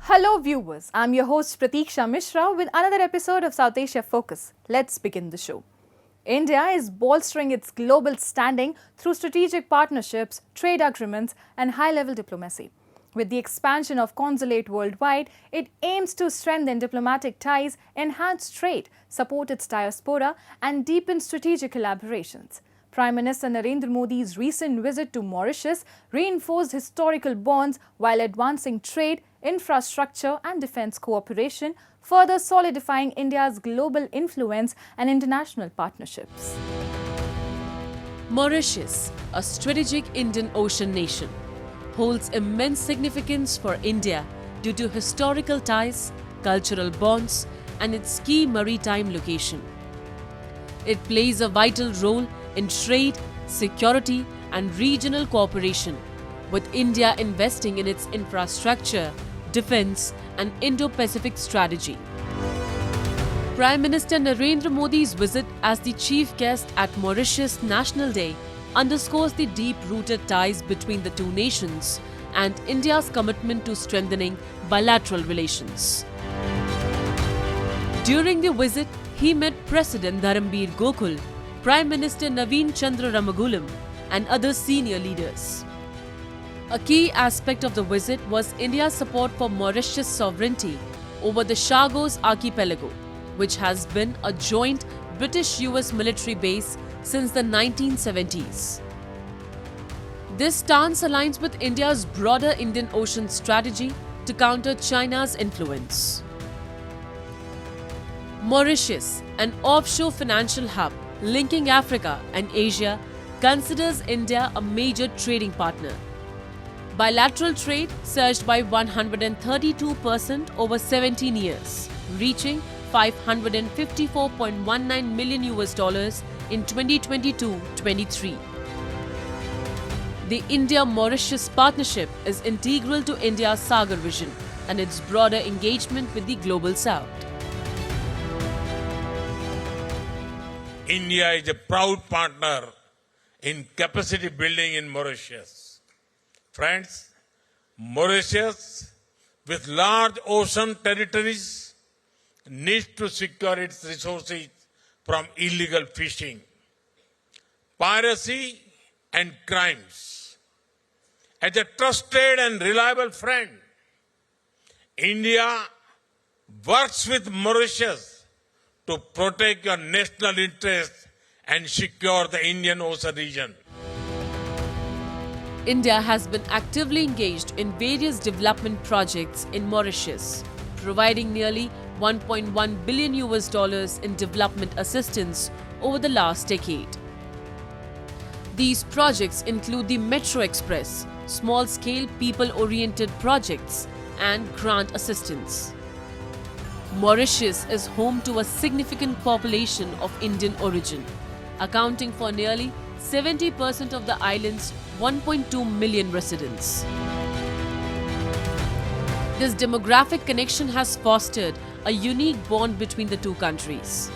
Hello viewers, I'm your host Pratiksha Mishra with another episode of South Asia Focus. Let's begin the show. India is bolstering its global standing through strategic partnerships, trade agreements and high-level diplomacy. With the expansion of consulate worldwide, it aims to strengthen diplomatic ties, enhance trade, support its diaspora and deepen strategic collaborations. Prime Minister Narendra Modi's recent visit to Mauritius reinforced historical bonds while advancing trade, infrastructure and defence cooperation, further solidifying India's global influence and international partnerships. Mauritius, a strategic Indian Ocean nation, holds immense significance for India due to historical ties, cultural bonds and its key maritime location. It plays a vital role in trade, security and regional cooperation, with India investing in its infrastructure, defence and Indo-Pacific strategy. Prime Minister Narendra Modi's visit as the chief guest at Mauritius National Day underscores the deep-rooted ties between the two nations and India's commitment to strengthening bilateral relations. During the visit, he met President Dharampir Gokul, Prime Minister Naveen Chandra Ramagulam and other senior leaders. A key aspect of the visit was India's support for Mauritius' sovereignty over the Chagos archipelago, which has been a joint British-US military base since the 1970s. This stance aligns with India's broader Indian Ocean strategy to counter China's influence. Mauritius, an offshore financial hub linking Africa and Asia, considers India a major trading partner. Bilateral trade surged by 132% over 17 years, reaching $554.19 million in 2022-23. The India-Mauritius partnership is integral to India's Sagar vision and its broader engagement with the Global South. India is a proud partner in capacity building in Mauritius. Friends, Mauritius, with large ocean territories, needs to secure its resources from illegal fishing, piracy and crimes. As a trusted and reliable friend, India works with Mauritius to protect your national interests and secure the Indian Ocean region. India has been actively engaged in various development projects in Mauritius, providing nearly $1.1 billion in development assistance over the last decade. These projects include the Metro Express, small-scale people-oriented projects, and grant assistance. Mauritius is home to a significant population of Indian origin, accounting for nearly 70% of the island's 1.2 million residents. This demographic connection has fostered a unique bond between the two countries.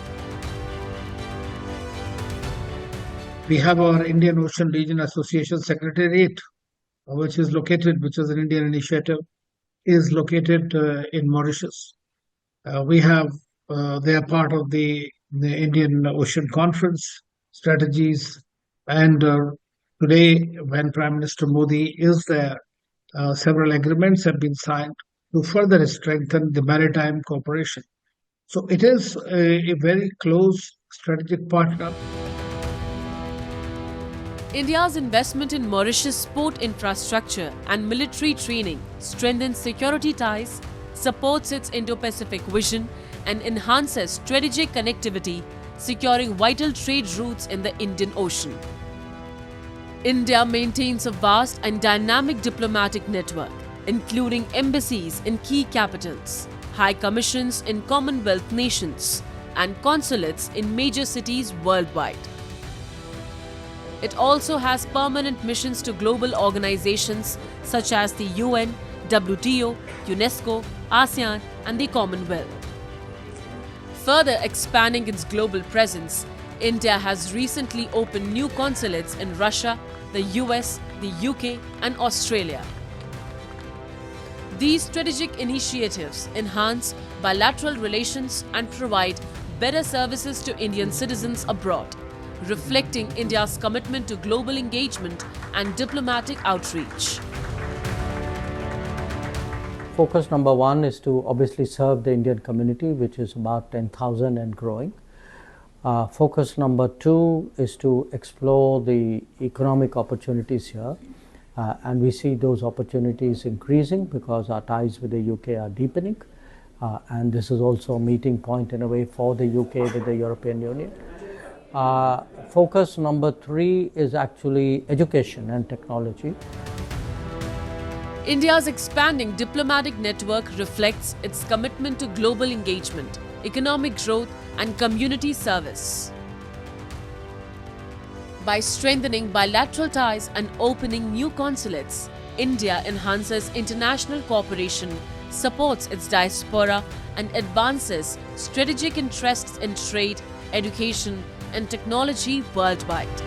We have our Indian Ocean Region Association Secretariat, which is an Indian initiative, is located in Mauritius. They are part of the Indian Ocean Conference strategies, and today, when Prime Minister Modi is there, several agreements have been signed to further strengthen the maritime cooperation. So it is a very close strategic partner. India's investment in Mauritius port infrastructure and military training strengthens security ties, supports its Indo-Pacific vision, and enhances strategic connectivity, securing vital trade routes in the Indian Ocean. India maintains a vast and dynamic diplomatic network, including embassies in key capitals, high commissions in Commonwealth nations, and consulates in major cities worldwide. It also has permanent missions to global organizations such as the UN, WTO, UNESCO, ASEAN, and the Commonwealth. Further expanding its global presence, India has recently opened new consulates in Russia, the US, the UK, and Australia. These strategic initiatives enhance bilateral relations and provide better services to Indian citizens abroad, reflecting India's commitment to global engagement and diplomatic outreach. Focus number one is to obviously serve the Indian community, which is about 10,000 and growing. Focus number two is to explore the economic opportunities here. And we see those opportunities increasing because our ties with the UK are deepening. And this is also a meeting point in a way for the UK with the European Union. Focus number three is actually education and technology. India's expanding diplomatic network reflects its commitment to global engagement, economic growth, and community service. By strengthening bilateral ties and opening new consulates, India enhances international cooperation, supports its diaspora, and advances strategic interests in trade, education, and technology worldwide.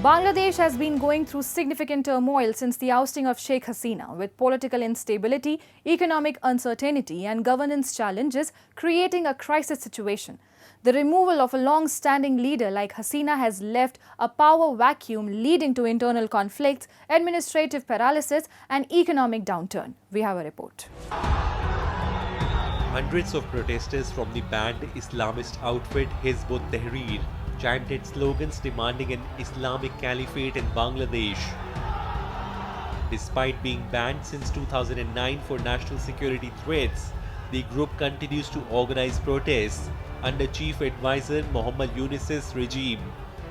Bangladesh has been going through significant turmoil since the ousting of Sheikh Hasina, with political instability, economic uncertainty and governance challenges creating a crisis situation. The removal of a long-standing leader like Hasina has left a power vacuum leading to internal conflicts, administrative paralysis and economic downturn. We have a report. Hundreds of protesters from the banned Islamist outfit Hizb ut-Tahrir chanted slogans demanding an Islamic caliphate in Bangladesh. Despite being banned since 2009 for national security threats, the group continues to organize protests under Chief Advisor Muhammad Yunus's regime,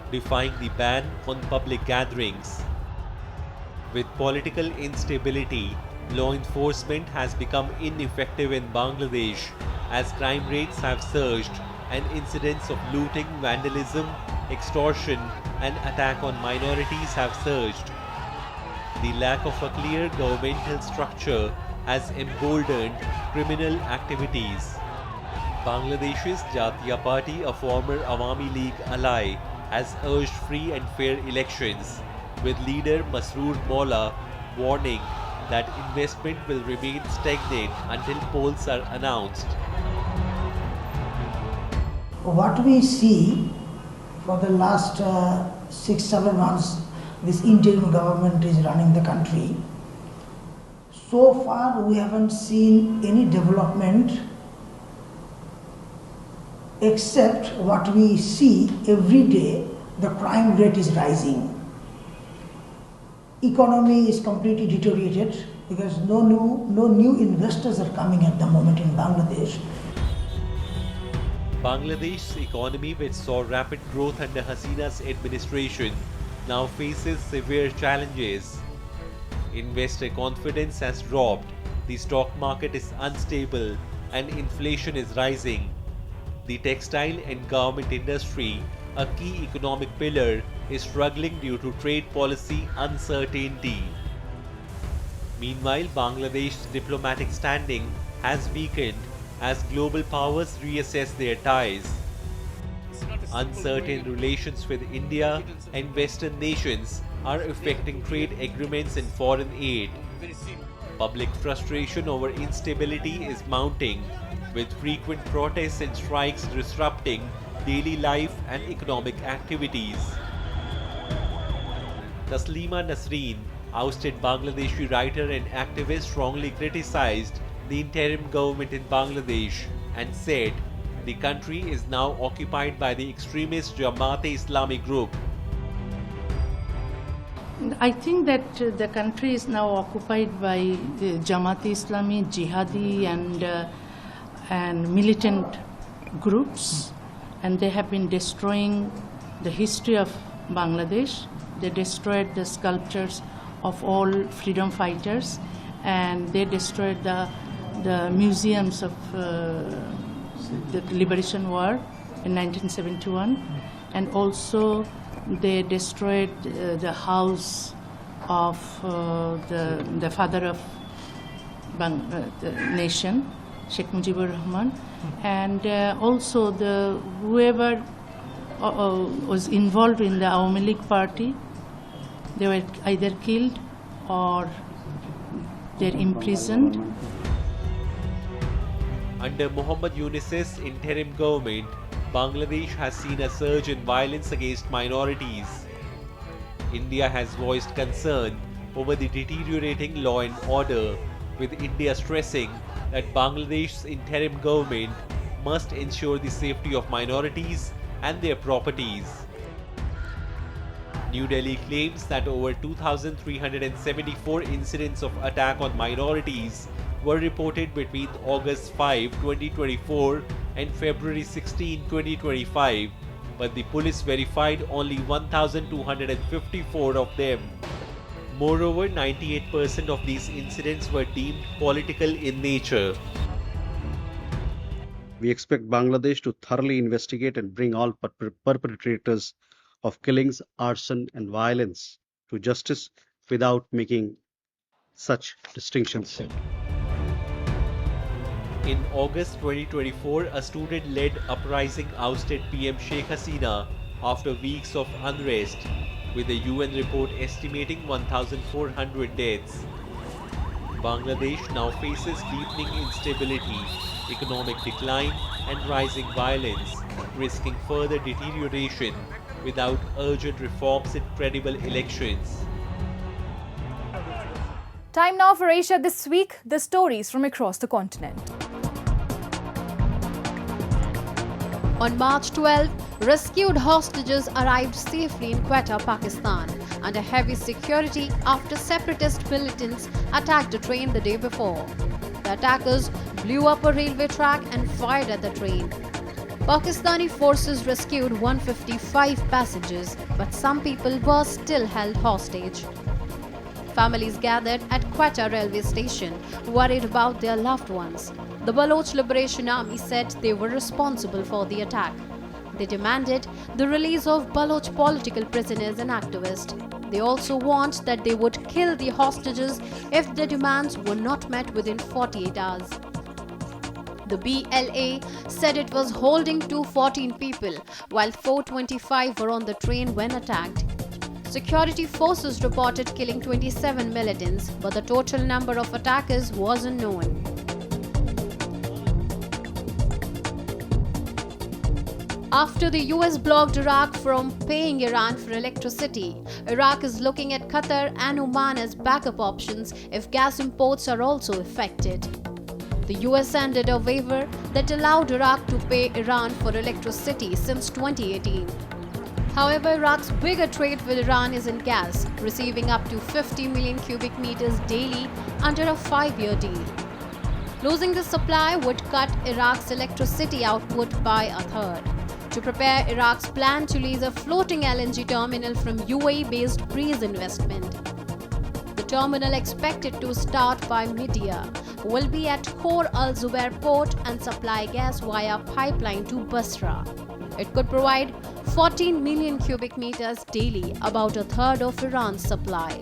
defying the ban on public gatherings. With political instability, law enforcement has become ineffective in Bangladesh as crime rates have surged and incidents of looting, vandalism, extortion and attack on minorities have surged. The lack of a clear governmental structure has emboldened criminal activities. Bangladesh's Jatiya Party, a former Awami League ally, has urged free and fair elections, with leader Masroor Molla warning that investment will remain stagnant until polls are announced. What we see for the last 6-7 months, this interim government is running the country. So far, we haven't seen any development except what we see every day, the crime rate is rising. Economy is completely deteriorated because no new investors are coming at the moment in Bangladesh. Bangladesh's economy, which saw rapid growth under Hasina's administration, now faces severe challenges. Investor confidence has dropped, the stock market is unstable, and inflation is rising. The textile and garment industry, a key economic pillar, is struggling due to trade policy uncertainty. Meanwhile, Bangladesh's diplomatic standing has weakened as global powers reassess their ties. Uncertain relations with India and Western nations are affecting trade agreements and foreign aid. Public frustration over instability is mounting, with frequent protests and strikes disrupting daily life and economic activities. Taslima Nasreen, ousted Bangladeshi writer and activist, strongly criticized the interim government in Bangladesh and said the country is now occupied by the extremist Jamaat-e-Islami group. I think that the country is now occupied by the Jamaat-e-Islami, jihadi and militant groups, and they have been destroying the history of Bangladesh. They destroyed the sculptures of all freedom fighters, and they destroyed the museums of the Liberation War in 1971, and also they destroyed the house of the father of the nation, Sheikh Mujibur Rahman, and also whoever was involved in the Awami League party. They were either killed or they're imprisoned. Under Muhammad Yunus's interim government, Bangladesh has seen a surge in violence against minorities. India has voiced concern over the deteriorating law and order, with India stressing that Bangladesh's interim government must ensure the safety of minorities and their properties. New Delhi claims that over 2,374 incidents of attack on minorities were reported between August 5, 2024 and February 16, 2025, but the police verified only 1,254 of them. Moreover, 98% of these incidents were deemed political in nature. We expect Bangladesh to thoroughly investigate and bring all perpetrators of killings, arson, and violence to justice without making such distinctions. In August 2024, a student-led uprising ousted PM Sheikh Hasina after weeks of unrest, with the UN report estimating 1,400 deaths. Bangladesh now faces deepening instability, economic decline, and rising violence, risking further deterioration without urgent reforms and credible elections. Time now for Asia This Week, the stories from across the continent. On March 12, rescued hostages arrived safely in Quetta, Pakistan, under heavy security after separatist militants attacked a train the day before. The attackers blew up a railway track and fired at the train. Pakistani forces rescued 155 passengers, but some people were still held hostage. Families gathered at Quetta railway station, worried about their loved ones. The Baloch Liberation Army said they were responsible for the attack. They demanded the release of Baloch political prisoners and activists. They also warned that they would kill the hostages if their demands were not met within 48 hours. The BLA said it was holding 214 people, while 425 were on the train when attacked. Security forces reported killing 27 militants, but the total number of attackers wasn't known. After the US blocked Iraq from paying Iran for electricity, Iraq is looking at Qatar and Oman as backup options if gas imports are also affected. The US ended a waiver that allowed Iraq to pay Iran for electricity since 2018. However, Iraq's bigger trade with Iran is in gas, receiving up to 50 million cubic meters daily under a 5-year deal. Losing the supply would cut Iraq's electricity output by a third. To prepare Iraq's plan to lease a floating LNG terminal from UAE-based Breeze investment. The terminal, expected to start by mid-year, will be at Khor Al-Zubair port and supply gas via pipeline to Basra. It could provide 14 million cubic meters daily, about a third of Iran's supply.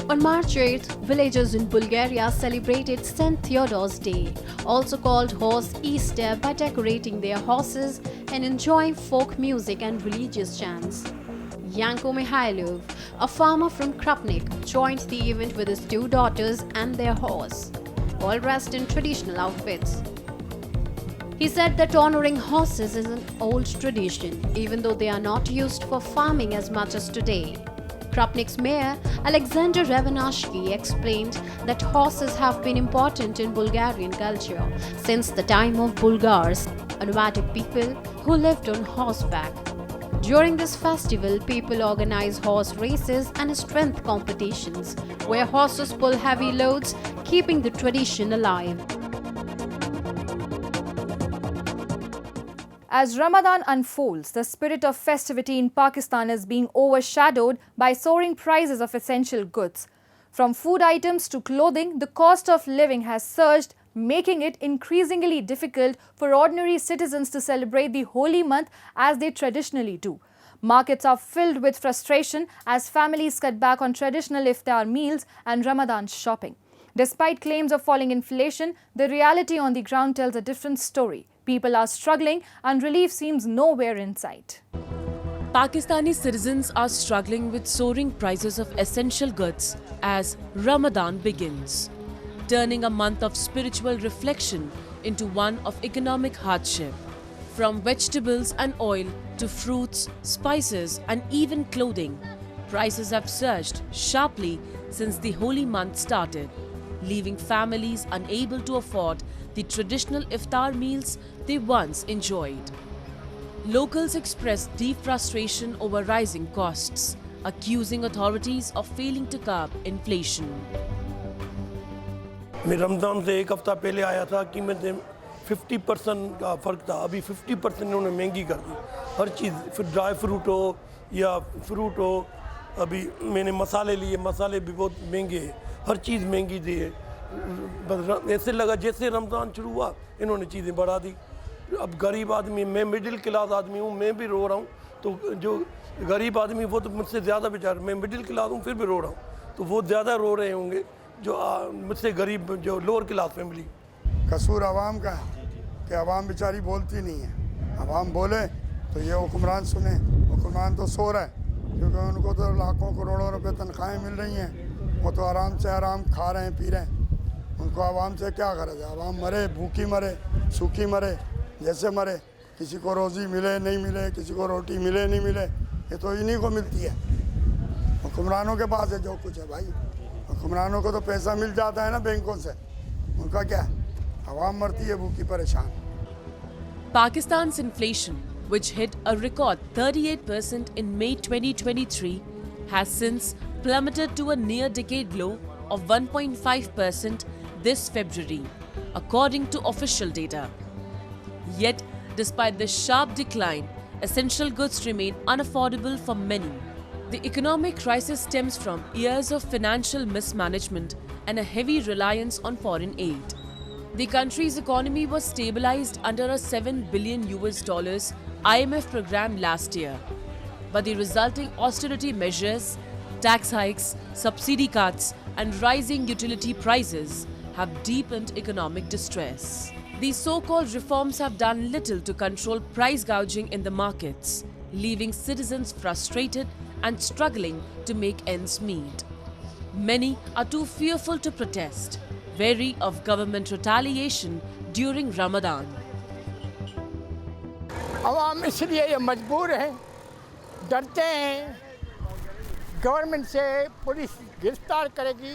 On March 8th, villagers in Bulgaria celebrated St. Theodore's Day, also called Horse Easter, by decorating their horses and enjoying folk music and religious chants. Yanko Mihailov, a farmer from Krupnik, joined the event with his 2 daughters and their horse, all dressed in traditional outfits. He said that honoring horses is an old tradition, even though they are not used for farming as much as today. Krupnik's mayor, Alexander Revanashki, explained that horses have been important in Bulgarian culture since the time of Bulgars, a nomadic people who lived on horseback. During this festival, people organize horse races and strength competitions, where horses pull heavy loads, keeping the tradition alive. As Ramadan unfolds, the spirit of festivity in Pakistan is being overshadowed by soaring prices of essential goods. From food items to clothing, the cost of living has surged, making it increasingly difficult for ordinary citizens to celebrate the holy month as they traditionally do. Markets are filled with frustration as families cut back on traditional iftar meals and Ramadan shopping. Despite claims of falling inflation, the reality on the ground tells a different story. People are struggling and relief seems nowhere in sight. Pakistani citizens are struggling with soaring prices of essential goods as Ramadan begins, turning a month of spiritual reflection into one of economic hardship. From vegetables and oil to fruits, spices and even clothing, prices have surged sharply since the holy month started, leaving families unable to afford the traditional iftar meals they once enjoyed. Locals expressed deep frustration over rising costs, accusing authorities of failing to curb inflation. मैं रमज़ान से एक हफ़्ता पहले आया था कि मैं 50% का फ़र्क था, अभी 50% इन्होंने महंगी कर दी हर चीज़, फिर ड्राई फ्रूट हो या फ्रूट हो, अभी मैंने मसाले लिए, मसाले भी बहुत महंगे हैं, हर चीज़ महंगी दी है। बस ऐसे लगा जैसे रमज़ान शुरू हुआ इन्होंने चीज़ें बढ़ा दी। अब गरीब आदमी, मैं मिडिल क्लास आदमी हूँ, मैं भी रो रहा हूँ, तो जो गरीब आदमी वो तो मुझसे ज़्यादा बेचारे, मैं मिडिल क्लास हूँ फिर भी रो रहा हूँ, तो वो ज़्यादा रो रहे होंगे जो मुझसे गरीब, जो लोअर क्लास फैमिली। कसूर आवाम का है कि आवाम बेचारी बोलती नहीं है, आवाम बोले तो ये हुक्मरान सुने, हुक्मरान तो सो रहा है क्योंकि उनको तो लाखों करोड़ों रुपए तनख्वाहें मिल रही हैं, वो तो आराम से आराम खा रहे हैं, पी रहे हैं, उनको आवाम से क्या गरज है? आवाम मरे, भूखी मरे, सूखी मरे, जैसे मरे, किसी को रोज़ी मिले नहीं मिले, किसी को रोटी मिले नहीं मिले, ये तो इन्हीं को मिलती है। हुक्मरानों के पास है जो कुछ है भाई, हुक्मरानों को तो पैसा मिल जाता है ना बैंकों से, उनका क्या है? आवाम मरती है भूखी परेशान। Pakistan's inflation, which hit a record 38% in May 2023, has since plummeted to a near-decade low of 1.5% this February, according to official data. Yet, despite the sharp decline, essential goods remain unaffordable for many. The economic crisis stems from years of financial mismanagement and a heavy reliance on foreign aid. The country's economy was stabilized under a $7 billion IMF program last year. But the resulting austerity measures, tax hikes, subsidy cuts, and rising utility prices have deepened economic distress. These so-called reforms have done little to control price gouging in the markets, leaving citizens frustrated and struggling to make ends meet. Many are too fearful to protest, wary of government retaliation during Ramadan. आवाम इसलिए ये मजबूर हैं, डरते हैं, government से police गिरफ्तार करेगी,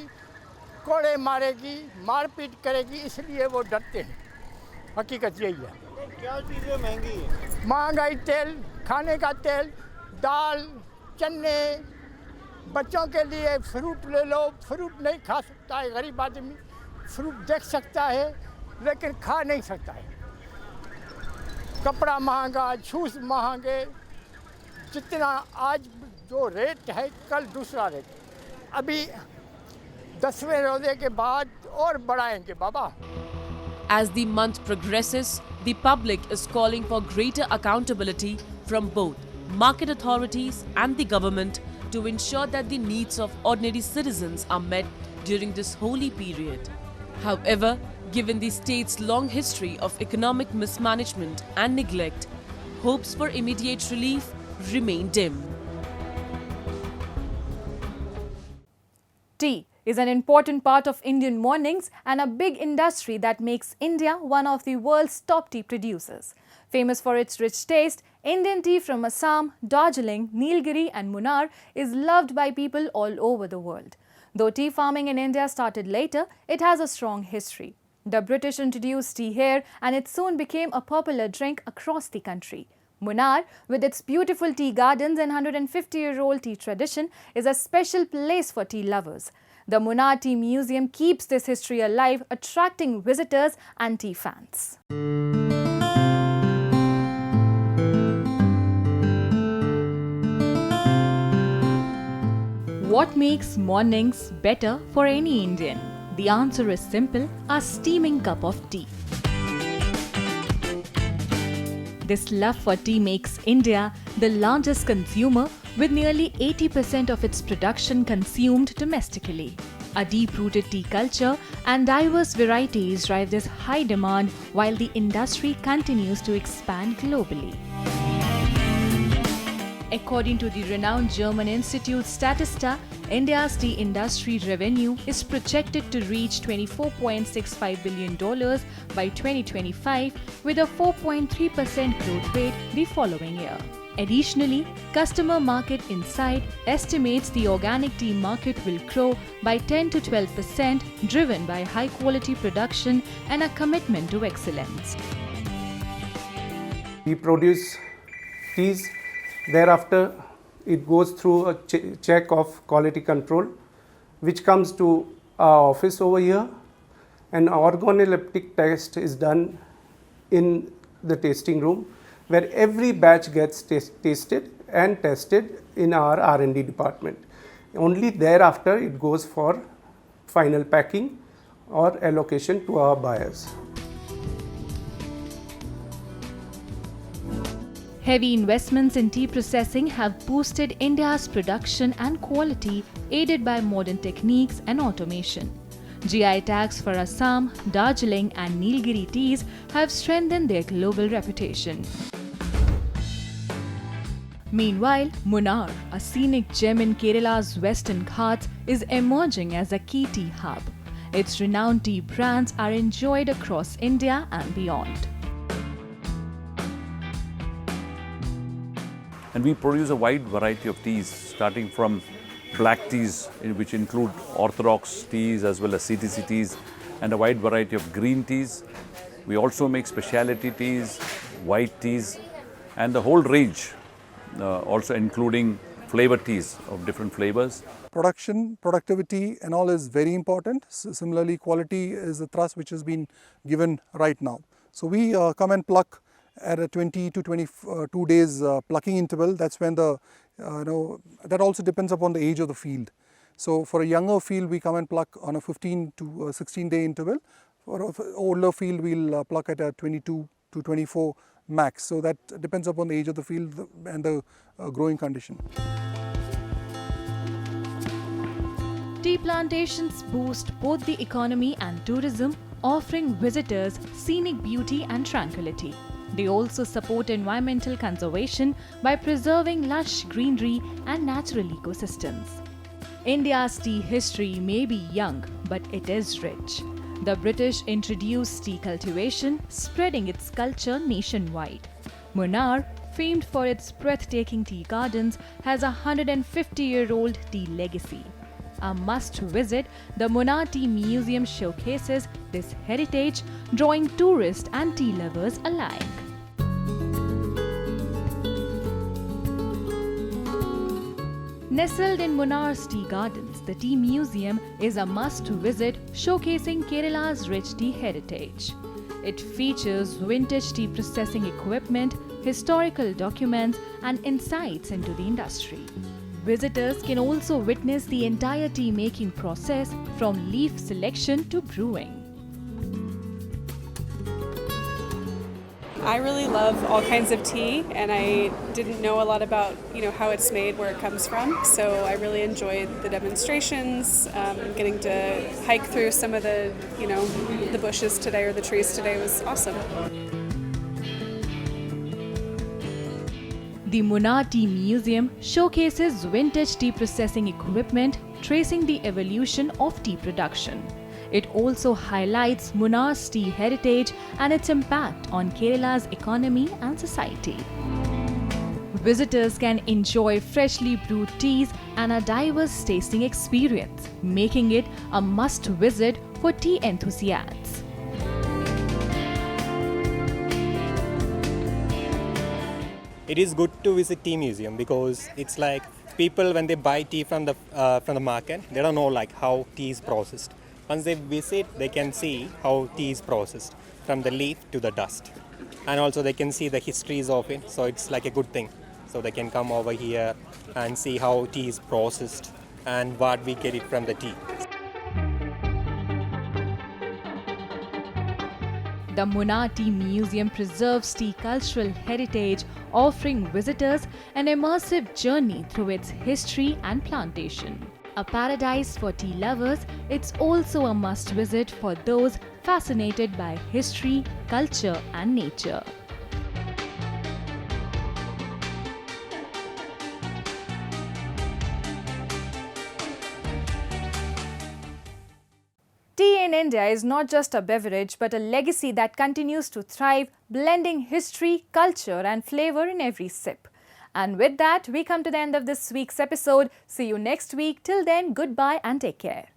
कोड़े मारेगी, मारपीट करेगी, इसलिए वो डरते हैं। हकीकत यही है। क्या चीज़ें महंगी हैं? महंगाई, तेल, खाने का तेल, दाल, चने, बच्चों के लिए फ्रूट ले लो, फ्रूट नहीं खा सकता है गरीब आदमी, फ्रूट देख सकता है लेकिन खा नहीं सकता है। कपड़ा महंगा, शूज़ महंगे, जितना आज जो रेट है कल दूसरा रेट, अभी 10वें रोजे के बाद और बढ़ाएंगे बाबा। As the month progresses, the public is calling for greater accountability from both market authorities and the government to ensure that the needs of ordinary citizens are met during this holy period. However, given the state's long history of economic mismanagement and neglect, hopes for immediate relief remain dim. Tea is an important part of Indian mornings and a big industry that makes India one of the world's top tea producers. Famous for its rich taste, Indian tea from Assam, Darjeeling, Nilgiri and Munnar is loved by people all over the world. Though tea farming in India started later, it has a strong history. The British introduced tea here and it soon became a popular drink across the country. Munnar, with its beautiful tea gardens and 150-year-old tea tradition, is a special place for tea lovers. The Munnar Tea Museum keeps this history alive, attracting visitors and tea fans. What makes mornings better for any Indian? The answer is simple: a steaming cup of tea. This love for tea makes India the largest consumer, with nearly 80% of its production consumed domestically. A deep-rooted tea culture and diverse varieties drive this high demand while the industry continues to expand globally. According to the renowned German institute Statista, India's tea industry revenue is projected to reach $24.65 billion by 2025 with a 4.3% growth rate the following year. Additionally, Customer Market Insight estimates the organic tea market will grow by 10 to 12%, driven by high-quality production and a commitment to excellence. We produce teas. Thereafter, it goes through a check of quality control, which comes to our office over here. An organoleptic test is done in the tasting room, where every batch gets tasted and tested in our R&D department. Only thereafter it goes for final packing or allocation to our buyers. Heavy investments in tea processing have boosted India's production and quality, aided by modern techniques and automation. GI tags for Assam, Darjeeling and Nilgiri teas have strengthened their global reputation. Meanwhile, Munnar, a scenic gem in Kerala's Western Ghats, is emerging as a key tea hub. Its renowned tea brands are enjoyed across India and beyond. And we produce a wide variety of teas, starting from black teas, which include orthodox teas as well as CTC teas, and a wide variety of green teas. We also make specialty teas, white teas, and the whole range, also including flavor teas of different flavors. Production, productivity and all is very important. Similarly, quality is the thrust which has been given right now. So we come and pluck at a 20 to 22 days plucking interval. That's when the, that also depends upon the age of the field. So for a younger field, we come and pluck on a 15 to 16 day interval. For an older field, we'll pluck at a 22 to 24 max. So that depends upon the age of the field and the growing condition. Tea plantations boost both the economy and tourism, offering visitors scenic beauty and tranquility. They also support environmental conservation by preserving lush greenery and natural ecosystems. India's tea history may be young, but it is rich. The British introduced tea cultivation, spreading its culture nationwide. Munnar, famed for its breathtaking tea gardens, has a 150-year-old tea legacy. A must-visit, the Munnar Tea Museum showcases this heritage, drawing tourists and tea lovers alike. Nestled in Munnar's tea gardens, the Tea Museum is a must-visit, showcasing Kerala's rich tea heritage. It features vintage tea processing equipment, historical documents, and insights into the industry. Visitors can also witness the entire tea making process, from leaf selection to brewing. I really love all kinds of tea, and I didn't know a lot about how it's made, where it comes from. So I really enjoyed the demonstrations. Getting to hike through some of the the bushes today or the trees today was awesome. The Munnar Tea Museum showcases vintage tea processing equipment, tracing the evolution of tea production. It also highlights Munnar's tea heritage and its impact on Kerala's economy and society. Visitors can enjoy freshly brewed teas and a diverse tasting experience, making it a must-visit for tea enthusiasts. It is good to visit tea museum because it's like people, when they buy tea from the market, they don't know how tea is processed. Once they visit, they can see how tea is processed, from the leaf to the dust. And also they can see the histories of it, so it's like a good thing. So they can come over here and see how tea is processed and what we get it from the tea. The Munnar Tea Museum preserves tea cultural heritage, offering visitors an immersive journey through its history and plantation. A paradise for tea lovers, it's also a must visit for those fascinated by history, culture and nature. Tea in India is not just a beverage but a legacy that continues to thrive, blending history, culture and flavor in every sip. And with that, we come to the end of this week's episode. See you next week. Till then, goodbye and take care.